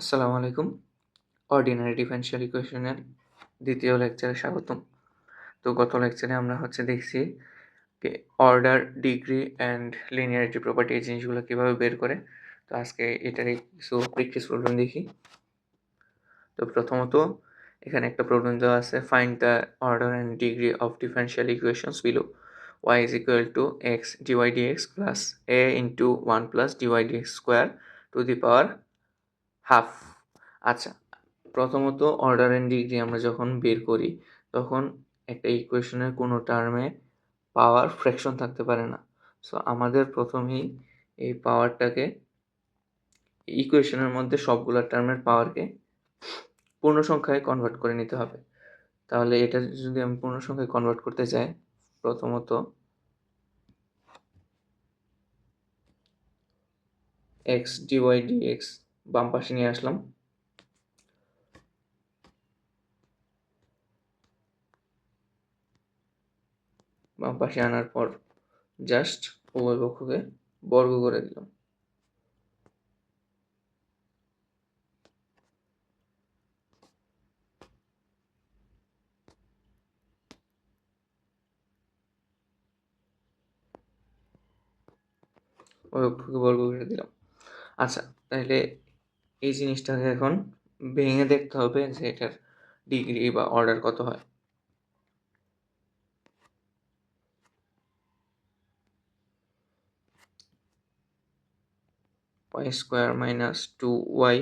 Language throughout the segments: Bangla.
আসসালামু আলাইকুম। অর্ডিনারি ডিফারেনশিয়াল ইকুয়েশনের দ্বিতীয় লেকচারে স্বাগতম। তো গত লেকচারে আমরা দেখছি order, degree and linearity property এই জিনিসগুলো কীভাবে বের করে। তো আজকে এটারই কিছু প্র্যাকটিস প্রবলেম দেখি। তো প্রথমত এখানে একটা প্রবলেম দেওয়া আছে, find the order and degree of differential equations below. y is equal to x dy dx plus a into 1 plus dy dx square to the power half. আচ্ছা, প্রথমত অর্ডার অ্যান্ড ডিগ্রি আমরা যখন বের করি তখন একটা ইকুয়েশনের কোনো টার্মে পাওয়ার ফ্র্যাকশন থাকতে পারে না। সো আমাদের প্রথমেই এই পাওয়ারটাকে ইকুয়েশনের মধ্যে সবগুলো টার্মের পাওয়ারকে পূর্ণ সংখ্যায় কনভার্ট করে নিতে হবে। তাহলে এটা যদি আমি পূর্ণ সংখ্যায় কনভার্ট করতে চাই, প্রথমত এক্স ডিওয়াই ডিএক্স বাম পাশে নিয়ে আসলাম, বাম পাশে আনার পর জাস্ট উভয় পক্ষকে বর্গ করে দিলাম। পক্ষকে বর্গ করে দিলাম। আচ্ছা, তাহলে এই জিনিসটাকে এখন ভেঙে দেখতে হবে যে এটার ডিগ্রি বা অর্ডার কত হয়। y square minus 2y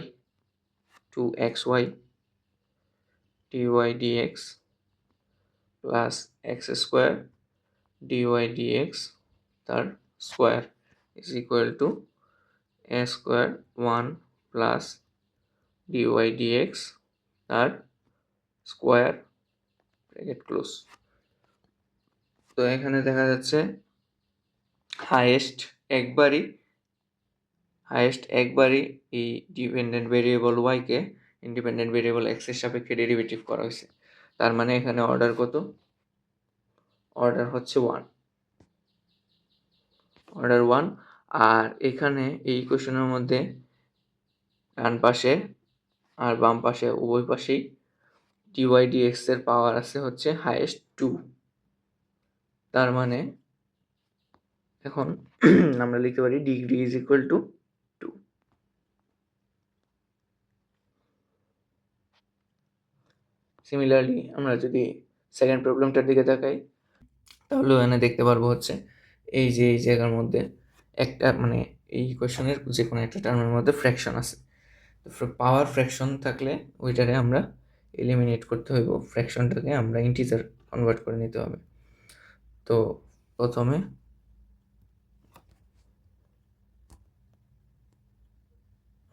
2xy dy dx plus x square dy dx তার square is equal to a square 1 plus dy dx তার স্কোয়ার ব্র্যাকেট ক্লোজ। তো এখানে দেখা যাচ্ছে হাইয়েস্ট একবারই এই ডিপেন্ডেন্ট ভেরিয়েবল ওয়াইকে ইন্ডিপেন্ডেন্ট ভেরিয়েবল এক্স এর সাপেক্ষে ডেরিভেটিভ করা হয়েছে। তার মানে এখানে অর্ডার কত? অর্ডার হচ্ছে 1, অর্ডার 1। আর এখানে এই ইকুয়েশনের মধ্যে ডান পাশে আর বাম পাশে উভয় পাশেই ডিওয়াই ডিএক্স এর পাওয়ার আছে হচ্ছে হাইয়েস্ট 2। তার মানে এখন আমরা লিখতে পারি degree is equal two 2। Similarly আমরা যদি সেকেন্ড প্রবলেমটার দিকে তাকাই, তাহলে এখানে দেখতে পারবো এই যে এই জায়গার মধ্যে একটা এই ইকুয়েশনের যে কোনো একটা টার্মের মধ্যে ফ্র্যাকশন আছে। পাওয়ার ফ্র্যাকশন থাকলে ওইটারে আমরা এলিমিনেট করতে হইব, ফ্র্যাকশনটাকে আমরা ইন্টিজার কনভার্ট করে নিতে হবে। তো প্রথমে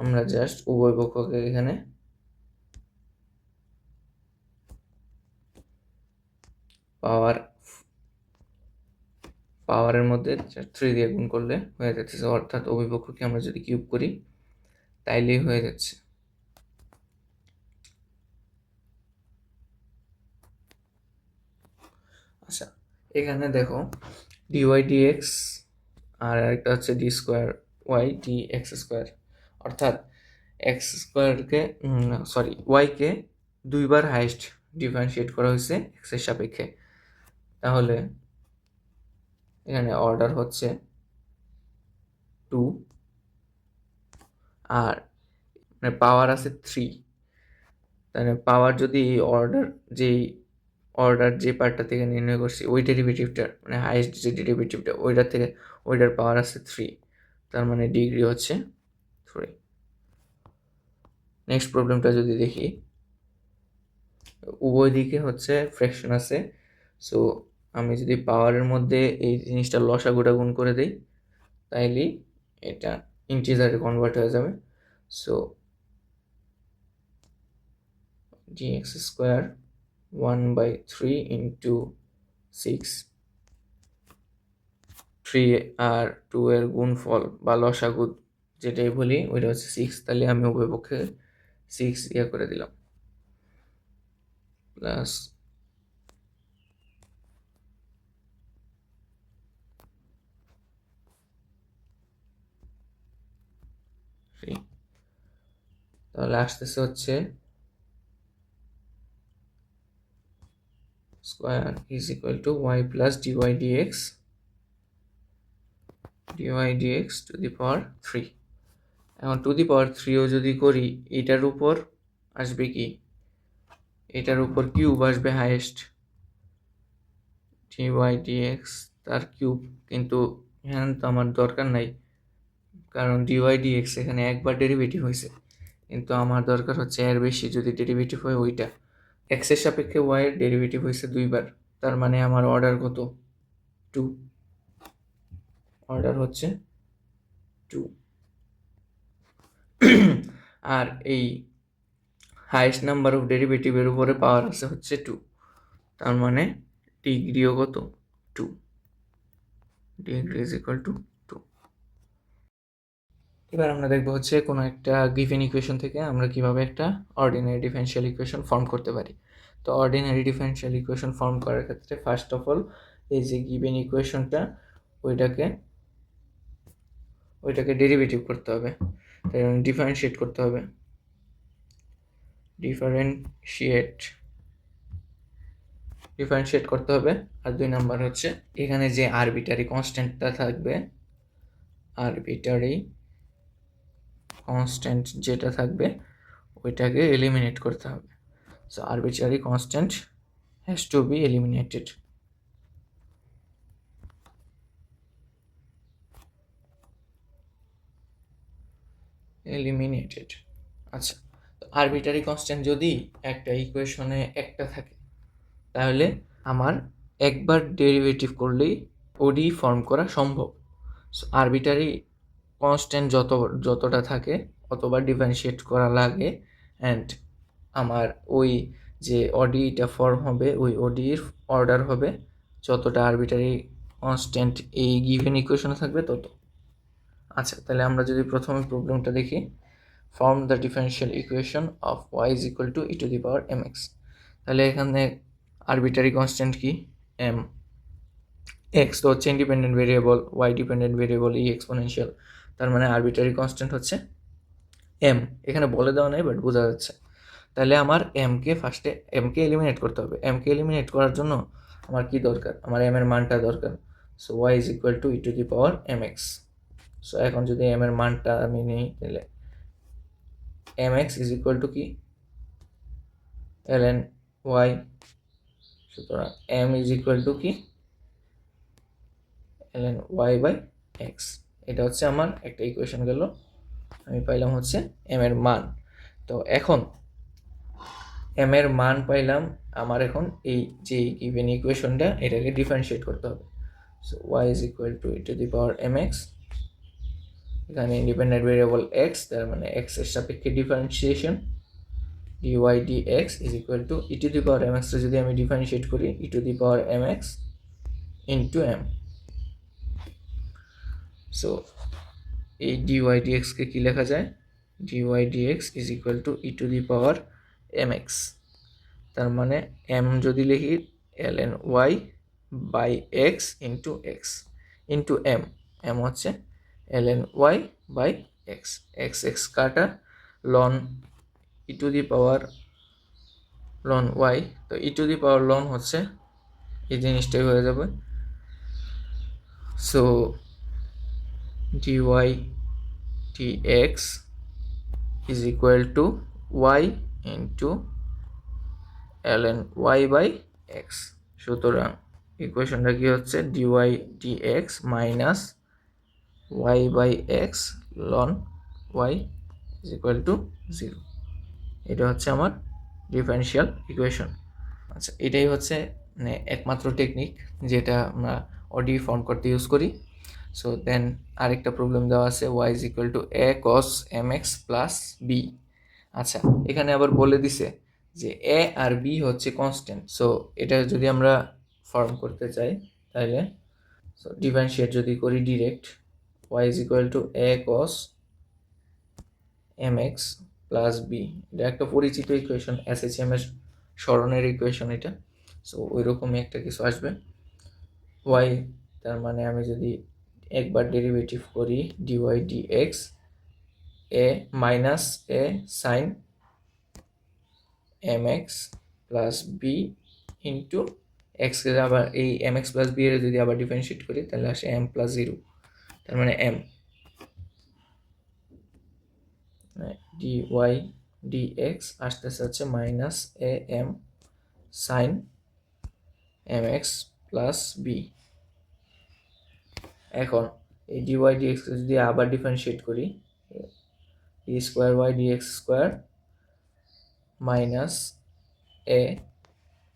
আমরা জাস্ট উভয় পক্ষকে এখানে পাওয়ারের মধ্যে 3 দিয়ে গুণ করলে হয়ে যাচ্ছে, অর্থাৎ উভয় পক্ষকে আমরা যদি কিউব করি তাইলেই হয়ে যাচ্ছে। আচ্ছা, এখানে দেখো ডিওয়াই ডিএক্স আর একটা হচ্ছে d square y d x square, অর্থাৎ এক্স স্কোয়ারকে ওয়াইকে দুইবার হাইস্ট ডিফারেন্সিয়েট করা হয়েছে এক্স এর সাপেক্ষে। তাহলে এখানে অর্ডার হচ্ছে 2 আর পাওয়ার আছে 3। তাহলে পাওয়ার যদি অর্ডার যে পার্টটা থেকে নির্ণয় করছি ওই ডেরিভেটিভটার হাইয়েস্ট যে ডেরিভেটিভটা ওইটার থেকে ওইটার পাওয়ার আছে 3, তার মানে ডিগ্রি হচ্ছে 3। নেক্সট প্রবলেমটা যদি দেখি, উভয় দিকে ফ্র্যাকশন আছে। সো আমি যদি পাওয়ারের মধ্যে এই জিনিসটা লসাগুটা গুণ করে দিই তাইলেই এটা ইন্টিজারে কনভার্ট হয়ে যাবে। সো dx স্কোয়ার 1/3 ইন্টু 6, 3 আর 2 এর গুণফল বা লসাগু যেটাই বলি ওইটা হচ্ছে 6। তাহলে আমি উভয় পক্ষে 6 করে দিলাম, প্লাস তাহলে আসতেছে হচ্ছে square is equal to y plus d y d x to the power 3। এখন টু দি পাওয়ার 3ও যদি করি, এটার উপর আসবে কি, এটার উপর কিউব আসবে হাইয়েস্ট, ডিওয়াই ডিএক্স তার কিউব। কিন্তু এখানে তো আমার দরকার নাই, কারণ ডিওয়াই ডিএক্স এখানে একবার ডেরিভেটিভ হয়েছে, কিন্তু আমার দরকার হচ্ছে এর বেশি যদি ডেরিভেটিভ হয় ওইটা। এক্সের সাপেক্ষে ওয়াই এর ডেরিভেটিভ হয়েছে 2বার, তার মানে আমার অর্ডার কত, 2। অর্ডার হচ্ছে 2। আর এই হাইয়েস্ট নাম্বার অফ ডেরিভেটিভের উপরে পাওয়ার আছে হচ্ছে 2, তার মানে ডিগ্রিও কত, 2। Degree is equal two 2। এবার আমরা দেখবো হচ্ছে কোনো একটা গিভেন ইকুয়েশন থেকে আমরা কিভাবে একটা অর্ডিনারি ডিফারেনশিয়াল ইকুয়েশন ফর্ম করতে পারি। তো অর্ডিনারি ডিফারেনশিয়াল ইকুয়েশন ফর্ম করার ক্ষেত্রে ফার্স্ট অফ অল এই যে গিভেন ইকুয়েশনটা ওইটাকে ডেরিভেটিভ করতে হবে, তাই ডিফারেন্সিয়েট করতে হবে। ডিফারেন্সিয়েট করতে হবে। আর 2 নাম্বার হচ্ছে এখানে যে আরবিটারি কনস্ট্যান্টটা থাকবে, আরবিটারি কনস্ট্যান্ট যেটা থাকবে ওইটাকে এলিমিনেট করতে হবে। So arbitrary constant has to B eliminated. আচ্ছা, তো আরবিটারি কনস্ট্যান্ট যদি একটা ইকুয়েশনে একটা থাকে, তাহলে আমার একবার ডেরিভেটিভ করলেই ওডি ফর্ম করা সম্ভব। সো আরবিটারি কনস্ট্যান্ট যতটা থাকে অতবার ডিফারেন্সিয়েট করা লাগে, অ্যান্ড আমার ওই যে ওডিটা ফর্ম হবে ওই ওডির অর্ডার হবে যতটা আরবিটারি কনস্ট্যান্ট এই গিভেন ইকুয়েশনে থাকবে তত। আচ্ছা, তাহলে আমরা যদি প্রথমে প্রবলেমটা দেখি, form the differential equation of y is equal to e to the power m x. তাহলে এখানে আরবিটারি কনস্ট্যান্ট কি, এম। এক্স তো হচ্ছে independent variable, y dependent variable, e exponential, তার মানে আরবিটারি কনস্ট্যান্ট হচ্ছে এম। এখানে বলে দেওয়া নেই বাট বোঝা যাচ্ছে। তাহলে আমার এমকে এলিমিনেট করতে হবে। এমকে এলিমিনেট করার জন্য আমার কি দরকার, আমার এম এর মানটা দরকার। So y is equal to e to the power m x. So এখন যদি এম এর মানটা আমি নিই, তাহলে m x is equal to কি, এল এন ওয়াই। সুতরাং এম ইজ ইকুয়াল টু কি, l n y by x. এটা হচ্ছে আমার একটা ইকুয়েশন গেল, আমি পাইলাম হচ্ছে এম এর মান। তো এখন এম এর মান পাইলাম, আমার এখন এই যে গিভেন ইকুয়েশনটা এটাকে ডিফারেন্সিয়েট করতে হবে। So y is equal to e to the power m x, এখানে ইন্ডিপেন্ডেন্ট ভেরিয়েবল এক্স, তার মানে এক্স এর সাপেক্ষে differentiation d y d x is equal to e to the power m এক্সটা যদি আমি ডিফারেন্সিয়েট করি, e to the power m x into m. So এই ডিওয়াই ডি এক্সকে কী লেখা যায়, d y d x is equal to e to the power m x, তার মানে এম যদি লিখি l n y by x into m. M হচ্ছে l n y by x, x কাটা, লন ই টু দি পাওয়ার লন ওয়াই, তো e to the power loan হচ্ছে এই জিনিসটাই হয়ে যাবে। So d y d x is equal to y into l n y by x. সুতরাং ইকুয়েশনটা কি হচ্ছে, d y d x minus y by x ln y is equal to 0। এটা হচ্ছে আমার ডিফারেনশিয়াল ইকুয়েশন। আচ্ছা, এটাই হচ্ছে মানে একমাত্র টেকনিক যেটা আমরা ওডি ফর্ম করতে ইউজ করি। সো দেন আরেকটা প্রবলেম দেওয়া আছে, y is equal to a cos m x plus b. আচ্ছা, এখানে আবার বলে দিছে যে এ আর বি হচ্ছে কনস্ট্যান্ট। সো এটা যদি আমরা ফর্ম করতে চাই তাহলে সো ডিফারেন্সিয়েট যদি করি direct, y is equal to a cos m x plus b, এটা একটা পরিচিত ইকুয়েশন, এসএইচএম এর স্মরণের ইকুয়েশন এটা। সো ওই রকমই একটা কিছু আসবে। ওয়াই তার মানে আমি যদি একবার ডেরিভেটিভ করি ডিওয়াই ডি এক্স এ minus a sine m x plus b into এক্সকে আবার এই এম এক্স প্লাস বি এর যদি আবার ডিফারেন্সিয়েট করি তাহলে আসে এম প্লাস 0, তার মানে m d y d x আসতেছে হচ্ছে minus a m sine m x plus b. এখন এই ডি ওয়াই ডি এক্স যদি আবার ডিফারেন্সিয়েট করি, d square y d x square minus a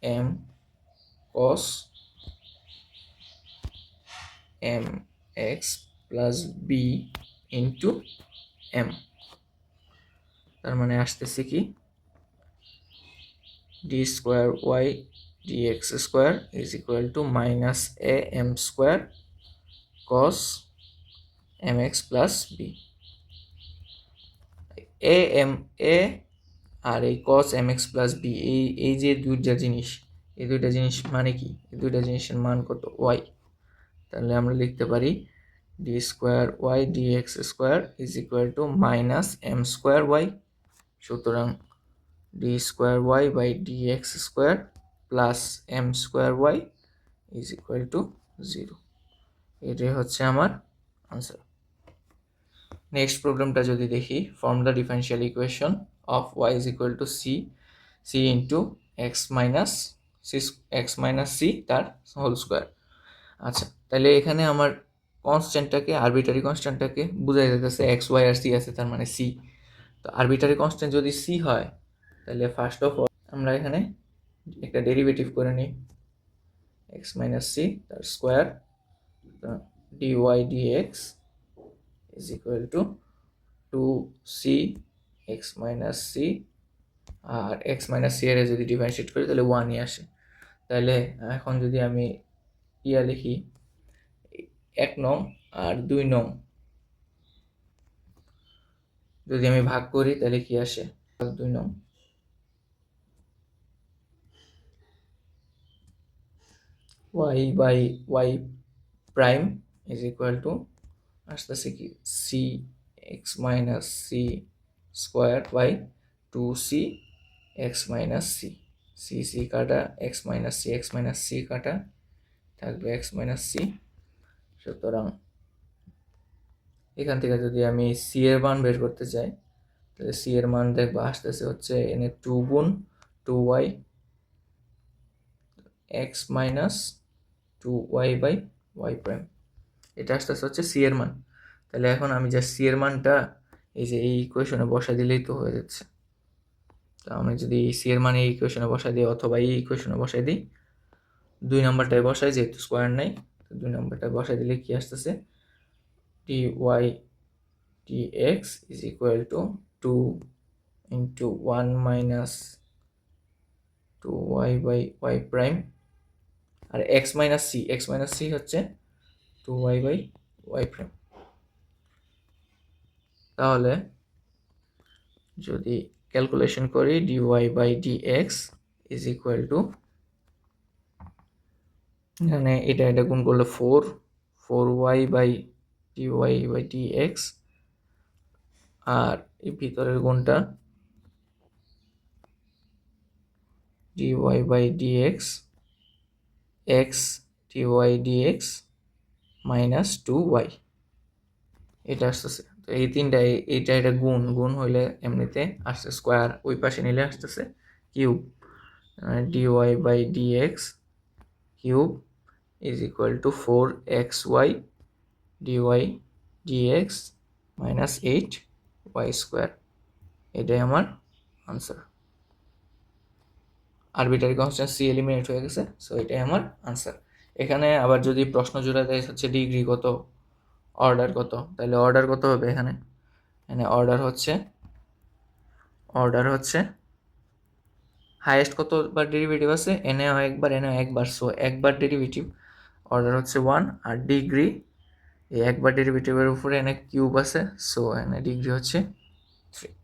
m cos m x plus b into m, তার মানে আসতেছে কি d square y d x square is equal to minus a m square cos m x plus b. A m এ আর এই cos m x plus b এই যে দুইটা জিনিস, এই দুইটা জিনিস মানে কি, এই দুইটা জিনিসের মান কত ওয়াই, তাহলে আমরা লিখতে পারি d square y d x square is equal to minus m square y, সুতরাং d square y by d x square plus m square y is equal to 0। এটাই হচ্ছে আমার আনসার। নেক্সট প্রবলেমটা যদি দেখি, form the differential equation of y is equal to c c into x minus c তার হোল স্কোয়ার। আচ্ছা, তাহলে এখানে আমার কনস্ট্যান্টটাকে আরবিটারি কনস্ট্যান্টটাকে বোঝাই যাইতেছে এক্স ওয়াই আর সি আছে, তার মানে সি। তো আরবিটারি কনস্ট্যান্ট যদি সি হয় তাহলে ফার্স্ট অফ অল আমরা এখানে একটা ডেরিভেটিভ করে নিই, এক্স মাইনাস সি তার square d y d x is equal to 2c x minus c, আর এক্স মাইনাস সি এর যদি ডিফারেন্সিয়েট করি তাহলে 1ই আসে। তাহলে এখন যদি আমি লিখি 1 নং আর 2 নং যদি আমি ভাগ করি তাহলে কি আসে, 2 নং y by y prime is equal to আসতেছে কি c x minus c square by 2c x minus c, c c কাটা এক্স মাইনাস সি কাটা থাকবে এক্স মাইনাস সি। সুতরাং এখান থেকে যদি আমি সি এর মান বের করতে চাই তাহলে সি এর মান দেখবো আসতেছে হচ্ছে এনে 2 গুণ 2y x minus 2y by y prime, এটা আসতেছে হচ্ছে সি এর মান। তাহলে এখন আমি যা সি এর মানটা এই যে এই ইকুয়েশনে বসা দিলেই তো হয়ে যাচ্ছে। তো আমি যদি সি এর মান এই ইকুয়েশনে বসাই দিই অথবা এই ইকুয়েশনে বসাই দিই, 2 নম্বরটায় বসাই যেহেতু স্কোয়ার নাই, তো 2 নম্বরটায় বসাই দিলে কি আসতেছে dy dx is equal to 2 into 1 minus 2y by y prime, R x minus c হচ্ছে 2y by y prime। তাহলে যদি ক্যালকুলেশন করি dy by dx is equal to, এখানে এটা গুণ করলে 4y by dy by dx, আর এই ভিতরের গুণটা dy by dx x dy dx minus 2y, এটা আসতেছে। তো এই তিনটা এটা গুণ হইলে এমনিতে আসছে স্কোয়ার, ওই পাশে নিলে আসতেছে cube, dy by dx cube is equal to 4xy dy dx minus 8y square. এটাই আমার answer. Arbitrary constant c eliminate হয়ে গেছে, সো এটাই আমার আনসার। এখানে আবার যদি প্রশ্ন জোড়া দেয় হচ্ছে ডিগ্রি কত, অর্ডার কত, তাহলে অর্ডার কত হবে এখানে অর্ডার হচ্ছে হাইয়েস্ট কতবার ডেরিভেটিভ আছে, এনেও একবার, সো একবার ডেরিভেটিভ অর্ডার হচ্ছে 1, আর ডিগ্রি এই একবার ডেরিভেটিভের উপরে এনে কিউব আছে, সো এনে ডিগ্রি হচ্ছে 3।